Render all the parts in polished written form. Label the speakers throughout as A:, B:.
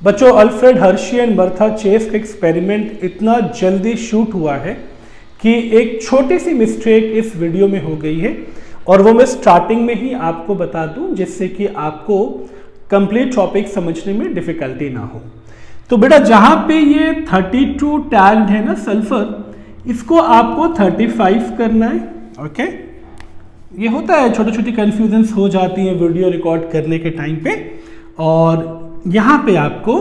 A: बच्चों, Alfred Hershey and Martha Chase का experiment इतना जल्दी शूट हुआ है कि एक छोटी सी मिस्टेक इस वीडियो में हो गई है और वो मैं स्टार्टिंग में ही आपको बता दूं, जिससे कि आपको कंप्लीट टॉपिक समझने में डिफिकल्टी ना हो। तो बेटा, जहां पे ये 32 टैग्ड है ना सल्फर, इसको आपको 35 करना है। ओके, ये होता है, छोटी छोटी कंफ्यूजन्स हो जाती हैं वीडियो रिकॉर्ड करने के टाइम पे। और यहाँ पे आपको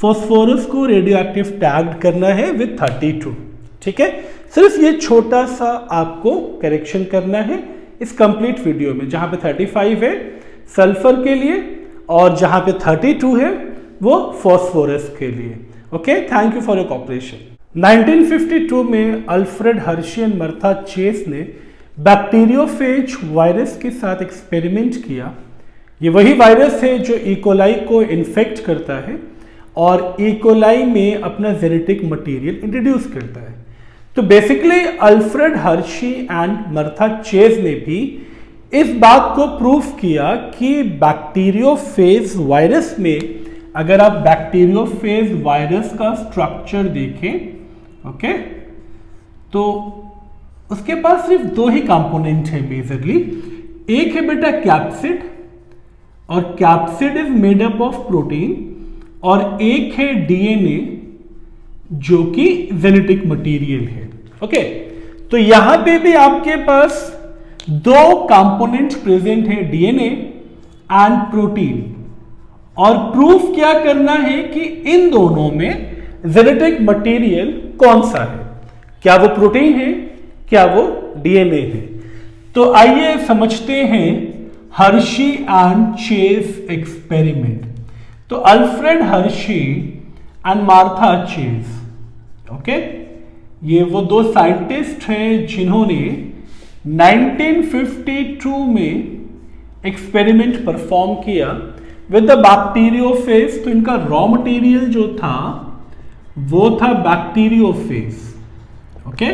A: फॉस्फोरस को रेडियो एक्टिव टैग्ड करना है विद 32। ठीक है, सिर्फ ये छोटा सा आपको करेक्शन करना है इस कंप्लीट वीडियो में। जहाँ पे 35 है सल्फर के लिए और जहाँ पे 32 है वो फॉस्फोरस के लिए। Okay, thank you for your cooperation. 1952 में Alfred Hershey and Martha Chase ने बैक्टीरियोफेज वायरस के साथ एक्सपेरिमेंट किया। ये वही वायरस है जो इकोलाई को इन्फेक्ट करता है और इकोलाई में अपना जेनेटिक मटेरियल इंट्रोड्यूस करता है। तो basically Alfred Hershey and Martha Chase ने भी इस बात को प्रूफ किया कि बैक्टीरियोफेज वायरस में, अगर आप बैक्टीरियोफेज वायरस का स्ट्रक्चर देखें, ओके, तो उसके पास सिर्फ दो ही कंपोनेंट है मेजरली। एक है बेटा कैप्सिड, और capsid is made up of protein, और एक है डीएनए जो कि जेनेटिक मटेरियल है। ओके, तो यहां पे भी आपके पास दो कंपोनेंट प्रेजेंट है, डीएनए एंड प्रोटीन, और प्रूफ क्या करना है कि इन दोनों में जेनेटिक मटेरियल कौन सा है, क्या वो प्रोटीन है, क्या वो डीएनए है। तो आइए समझते हैं हर्शी एंड चेस एक्सपेरिमेंट। तो Alfred Hershey and Martha Chase, okay, ये वो दो साइंटिस्ट हैं जिन्होंने 1952 में एक्सपेरिमेंट परफॉर्म किया विद द बैक्टीरियोफेज। तो इनका रॉ मटेरियल जो था वो था बैक्टीरियोफेज, ओके,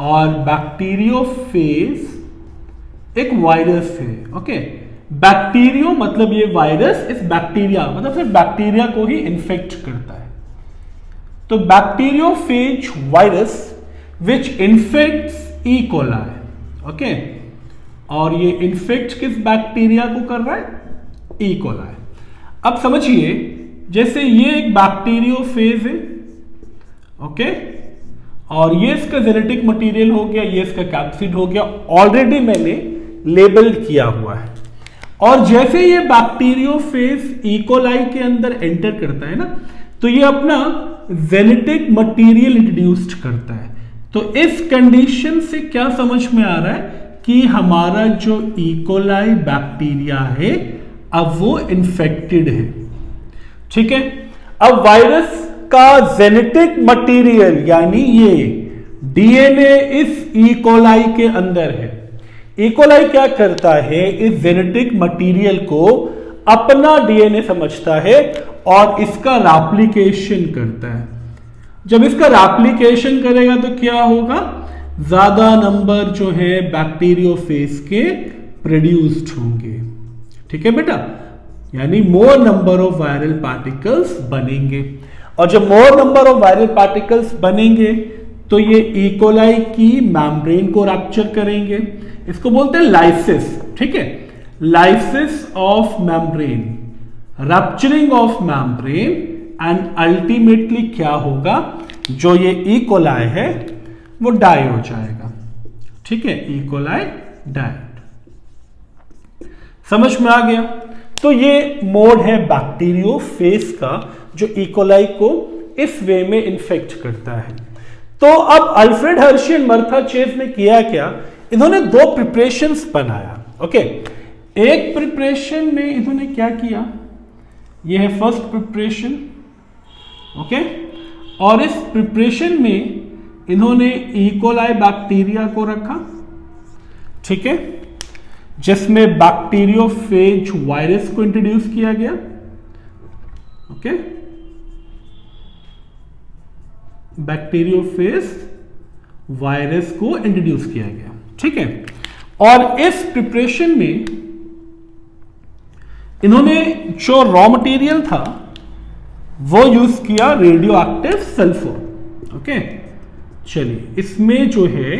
A: और बैक्टीरियोफेज एक वायरस है। ओके, बैक्टीरियो मतलब ये वायरस, इस बैक्टीरिया मतलब सिर्फ बैक्टीरिया को ही इन्फेक्ट करता है। तो bacteriophage virus which infects E coli, okay, और ये इन्फेक्ट किस बैक्टीरिया को कर रहा है, ई कोलाई। अब समझिए, जैसे ये एक बैक्टीरियोफेज है, ओके, और ये इसका जेनेटिक मटेरियल हो गया, ये इसका कैप्सिड हो गया, ऑलरेडी मैंने लेबल किया हुआ है। और जैसे ये बैक्टीरियोफेज इकोलाई के अंदर एंटर करता है ना, तो ये अपना जेनेटिक मटेरियल इंट्रोड्यूस्ड करता है। तो इस कंडीशन से क्या समझ में आ रहा है कि हमारा जो इकोलाई बैक्टीरिया है अब वो इन्फेक्टेड है। ठीक है, अब वायरस का जेनेटिक मटेरियल यानी ये डीएनए इस इकोलाई के अंदर है। इकोलाई क्या करता है, इस जेनेटिक मटेरियल को अपना डीएनए समझता है और इसका रेप्लिकेशन करता है। जब इसका रेप्लिकेशन करेगा तो क्या होगा, ज्यादा नंबर जो है बैक्टीरियोफेज के प्रोड्यूस्ड होंगे। ठीक है बेटा, यानी मोर नंबर ऑफ वायरल पार्टिकल्स बनेंगे, और जब मोर नंबर ऑफ वायरल पार्टिकल्स बनेंगे तो ये इकोलाई की मेम्ब्रेन को रैप्चर करेंगे। इसको बोलते हैं लाइसिस। ठीक है, lysis of membrane, rapturing of membrane, and ultimately क्या होगा, जो ये इकोलाई है वो डाई हो जाएगा। ठीक है, इकोलाई डाइड। समझ में आ गया? तो ये मोड है बैक्टीरियोफेज का जो इकोलाई को इस वे में इन्फेक्ट करता है। तो अब Alfred Hershey and Martha Chase ने किया क्या, इन्होंने दो प्रिपरेशंस बनाया। ओके, एक प्रिपरेशन में इन्होंने क्या किया, ये है फर्स्ट प्रिपरेशन, ओके, और इस प्रिपरेशन में इन्होंने इकोलाई बैक्टीरिया को रखा, ठीक है, जिसमें बैक्टीरियोफेज वायरस को इंट्रोड्यूस किया गया। ओके, बैक्टीरियोफेज वायरस को इंट्रोड्यूस किया गया। ठीक है, और इस प्रिपरेशन में इन्होंने जो रॉ मटेरियल था वो यूज किया रेडियो एक्टिव सल्फर। ओके, चलिए इसमें जो है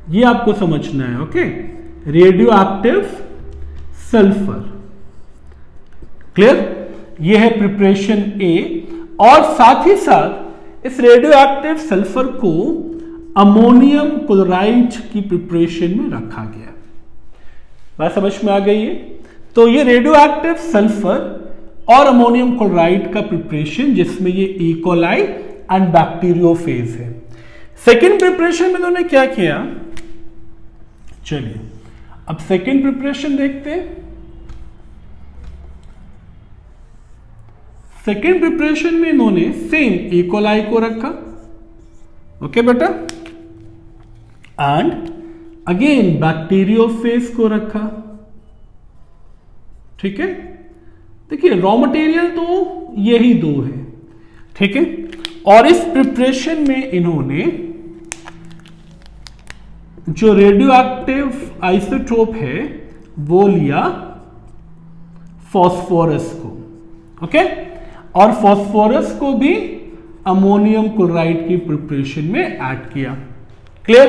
A: ये आपको समझना है। Okay, radio active sulphur, clear? ये है प्रिपरेशन ए, और साथ ही साथ इस रेडियो एक्टिव सल्फर को अमोनियम क्लोराइड की प्रिपरेशन में रखा गया। बात समझ में आ गई है? तो ये रेडियो एक्टिव सल्फर और अमोनियम क्लोराइड का प्रिपरेशन, जिसमें ये ई कोलाई एंड बैक्टीरियोफेज है। सेकेंड प्रिपरेशन में उन्होंने क्या किया, चलिए अब सेकेंड प्रिपरेशन देखते हैं। सेकेंड प्रिपरेशन में इन्होंने सेम ई कोलाई को रखा। ओके बेटा, एंड अगेन बैक्टीरियोफेज को रखा। ठीक है, देखिए रॉ मटेरियल तो यही दो है। ठीक है, और इस प्रिपरेशन में इन्होंने जो रेडियो एक्टिव आइसोटोप है वो लिया फास्फोरस को। ओके, और फास्फोरस को भी अमोनियम क्लोराइड की प्रिपरेशन में ऐड किया। क्लियर?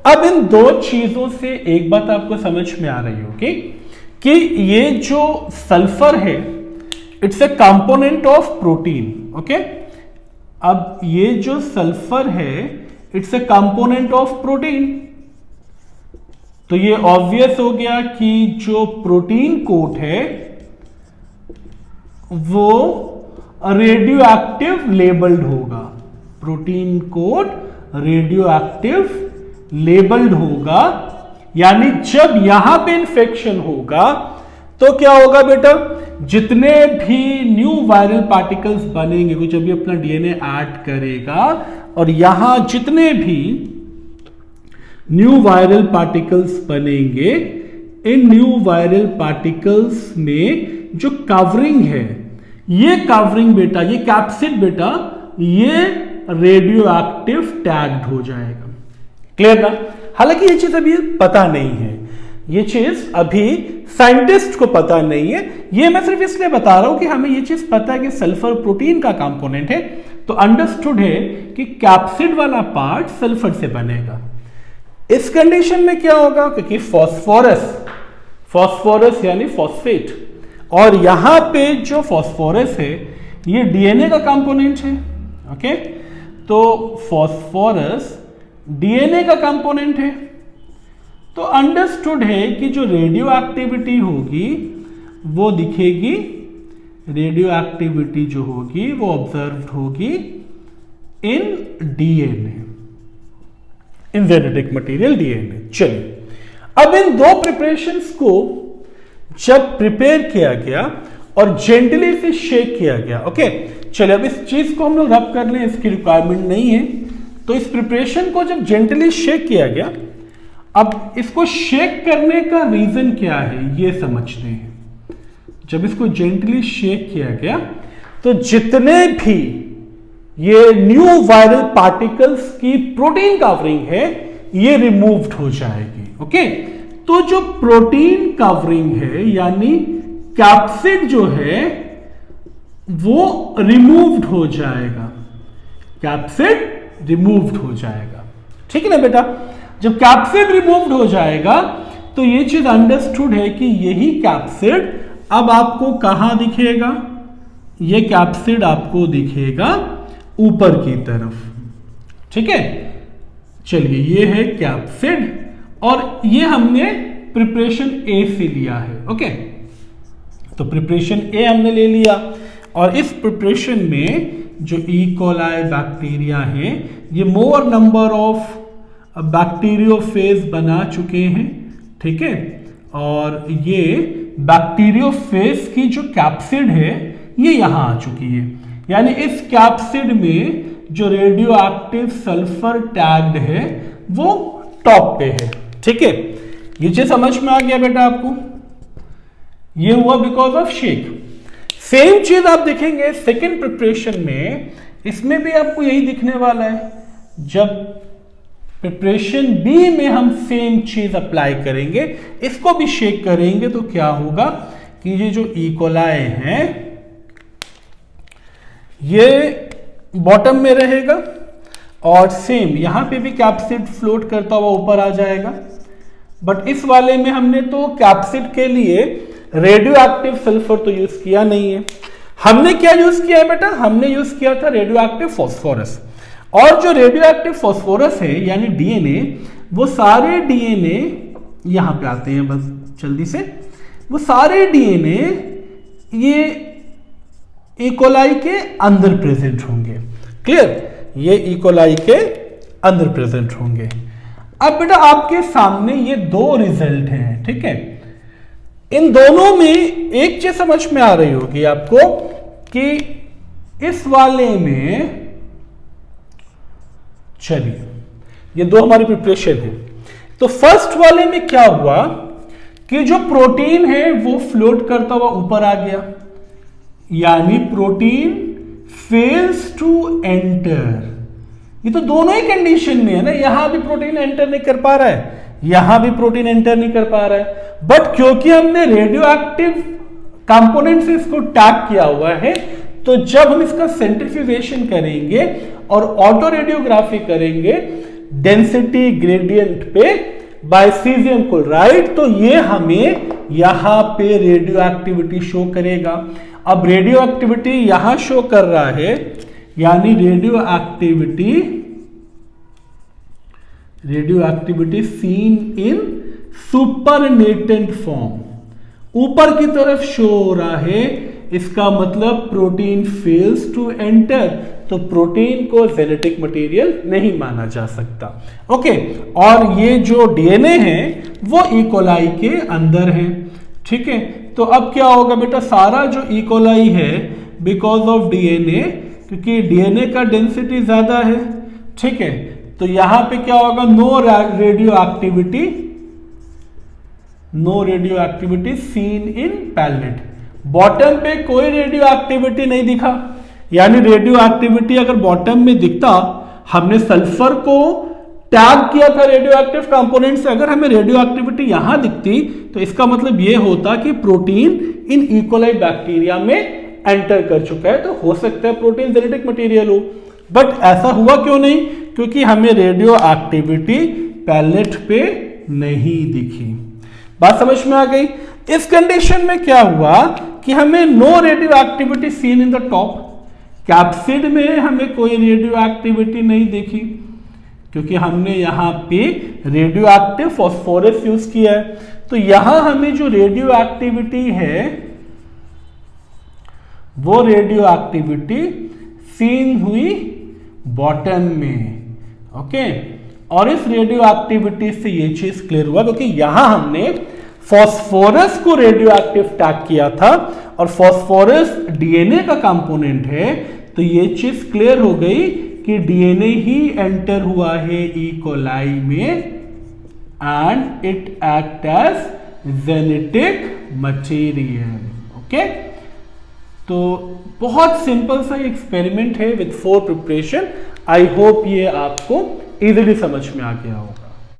A: अब इन दो चीजों से एक बात आपको समझ में आ रही होगी कि ये जो सल्फर है it's a component of protein. Okay, अब ये जो सल्फर है it's a component of protein, तो ये ऑब्वियस हो गया कि जो प्रोटीन कोट है वो रेडियो एक्टिव लेबल्ड होगा। Protein code radio active labelled होगा, यानी जब यहां पे इंफेक्शन होगा तो क्या होगा बेटा, जितने भी न्यू वायरल पार्टिकल्स बनेंगे, वो जब भी अपना डीएनए ऐड करेगा और यहां जितने भी न्यू वायरल पार्टिकल्स बनेंगे, इन न्यू वायरल पार्टिकल्स में जो कवरिंग है, ये कवरिंग बेटा, ये कैप्सिड बेटा, ये रेडियो एक्टिव टैग्ड हो जाएगा। क्लियर ना? हालांकि ये चीज अभी पता नहीं है, ये चीज अभी साइंटिस्ट को पता नहीं है। ये मैं सिर्फ इसलिए बता रहा हूं कि हमें ये चीज पता है कि सल्फर प्रोटीन का कंपोनेंट है, तो अंडरस्टूड है कि कैप्सिड वाला पार्ट सल्फर से बनेगा। इस कंडीशन में क्या होगा, क्योंकि फॉस्फोरस यानी फॉस्फेट, और यहां पे जो फॉस्फोरस है ये डीएनए का कंपोनेंट है। ओके, तो फॉस्फोरस डीएनए का कंपोनेंट है, तो अंडरस्टूड है कि जो रेडियो एक्टिविटी होगी वो दिखेगी, रेडियो एक्टिविटी जो होगी वो ऑब्जर्व होगी in DNA, in genetic material DNA. चलिए अब इन दो प्रिपरेशंस को जब प्रिपेयर किया गया और जेंटली से शेक किया गया। ओके, चलिए अब इस चीज को हम लोग रब कर लें, इसकी रिक्वायरमेंट नहीं है। तो इस प्रिपरेशन को जब जेंटली शेक किया गया, अब इसको शेक करने का रीजन क्या है ये समझते हैं। जब इसको जेंटली शेक किया गया तो जितने भी ये न्यू वायरल पार्टिकल्स की प्रोटीन कवरिंग है ये रिमूव्ड हो जाएगी। ओके, तो जो प्रोटीन कवरिंग है यानी कैप्सिड जो है वो रिमूव्ड हो जाएगा, कैप्सिड रिमूव्ड हो जाएगा। ठीक है ना बेटा? जब कैप्सिड रिमूव्ड हो जाएगा तो ये चीज अंडरस्टूड है कि यही कैप्सिड अब आपको कहां दिखेगा, ये कैप्सिड आपको दिखेगा ऊपर की तरफ। ठीक है, चलिए ये है कैप्सिड और ये हमने प्रिपरेशन ए से लिया है। ओके, तो प्रिपरेशन ए हमने ले लिया और इस प्रिपरेशन में जो ई कोलाई बैक्टीरिया है ये मोर नंबर ऑफ बैक्टीरियोफेज बना चुके हैं। ठीक है, और ये बैक्टीरियोफेज की जो कैप्सिड है ये यहां आ चुकी है, यानी इस कैप्सिड में जो रेडियो एक्टिव सल्फर टैग्ड है वो टॉप पे है। ठीक है, ये चीज समझ में आ गया बेटा आपको? ये हुआ बिकॉज ऑफ शेक। सेम चीज आप देखेंगे सेकेंड प्रिपरेशन में, इसमें भी आपको यही दिखने वाला है। जब प्रिपरेशन बी में हम सेम चीज अप्लाई करेंगे, इसको भी शेक करेंगे, तो क्या होगा कि ये जो ई कोलाई है ये बॉटम में रहेगा और सेम यहां पे भी कैप्सिड फ्लोट करता हुआ ऊपर आ जाएगा। बट इस वाले में हमने तो कैप्सिड के लिए रेडियो एक्टिव सल्फर तो यूज किया नहीं है। हमने क्या यूज किया है बेटा, हमने यूज किया था रेडियो एक्टिव फॉस्फोरस। और जो रेडियो एक्टिव फॉस्फोरस है यानी डीएनए, वो सारे डीएनए यहां पे आते हैं, बस जल्दी से, वो सारे डीएनए ये इकोलाई के अंदर प्रेजेंट होंगे। क्लियर, ये इकोलाई के अंदर प्रेजेंट होंगे। अब बेटा आपके सामने ये दो रिजल्ट हैं, ठीक है। इन दोनों में एक चीज समझ में आ रही होगी आपको कि इस वाले में, चलिए ये दो हमारी प्रिपरेशन है। तो फर्स्ट वाले में क्या हुआ कि जो प्रोटीन है वो फ्लोट करता हुआ ऊपर आ गया, यानी प्रोटीन फेल्स टू एंटर। ये तो दोनों ही कंडीशन में है ना, यहां भी प्रोटीन एंटर नहीं कर पा रहा है, यहां भी प्रोटीन एंटर नहीं कर पा रहा है। बट क्योंकि हमने रेडियो एक्टिव कंपोनेंट से इसको टैग किया हुआ है, तो जब हम इसका सेंट्रीफ्यूगेशन करेंगे और ऑटो रेडियोग्राफी करेंगे डेंसिटी ग्रेडियंट पे बाय सीजियम क्लोराइड, तो ये हमें यहां पे रेडियो एक्टिविटी शो करेगा। अब रेडियो एक्टिविटी यहां शो कर रहा है, यानी रेडियो एक्टिविटी सीन इन सुपरनेटेंट फॉर्म, ऊपर की तरफ शो हो रहा है। इसका मतलब प्रोटीन फेल्स टू एंटर, तो प्रोटीन को जेनेटिक मटेरियल नहीं माना जा सकता। ओके, और ये जो डीएनए है वो इकोलाई के अंदर है, ठीक है। तो अब क्या होगा बेटा, सारा जो इकोलाई है बिकॉज ऑफ डीएनए, क्योंकि डीएनए का डेंसिटी ज्यादा है, ठीक है, तो यहां पे क्या होगा, no radio activity seen in pellet. Bottom पे कोई रेडियो एक्टिविटी नहीं दिखा, यानी रेडियो एक्टिविटी अगर बॉटम में दिखता, हमने सल्फर को टैग किया था रेडियो एक्टिव कंपोनेंट से, अगर हमें रेडियो एक्टिविटी यहां दिखती तो इसका मतलब यह होता कि प्रोटीन इन इकोलाई बैक्टीरिया में एंटर कर चुका है, तो हो सकता है प्रोटीन जेनेटिक मटेरियल हो। बट ऐसा हुआ क्यों नहीं, क्योंकि हमें रेडियो एक्टिविटी पैलेट पे नहीं दिखी। बात समझ में आ गई। इस कंडीशन में क्या हुआ कि हमें no radio activity seen in the top, capsid में हमें कोई रेडियो एक्टिविटी नहीं दिखी, क्योंकि हमने यहां पे रेडियो एक्टिव फॉस्फोरस यूज किया है। तो यहां हमें जो रेडियो एक्टिविटी है वो रेडियो एक्टिविटी सीन हुई बॉटम में, ओके। और इस रेडियो एक्टिविटी से ये चीज क्लियर हुआ, क्योंकि यहां हमने फॉस्फोरस को रेडियो एक्टिव टैग किया था और फॉस्फोरस डीएनए का कंपोनेंट है, तो ये चीज क्लियर हो गई कि डीएनए ही एंटर हुआ है इकोलाई में and it act as genetic material, okay. तो बहुत सिंपल सा एक्सपेरिमेंट है विद 4 प्रिपरेशन। आई होप ये आपको इजीली समझ में आ गया होगा।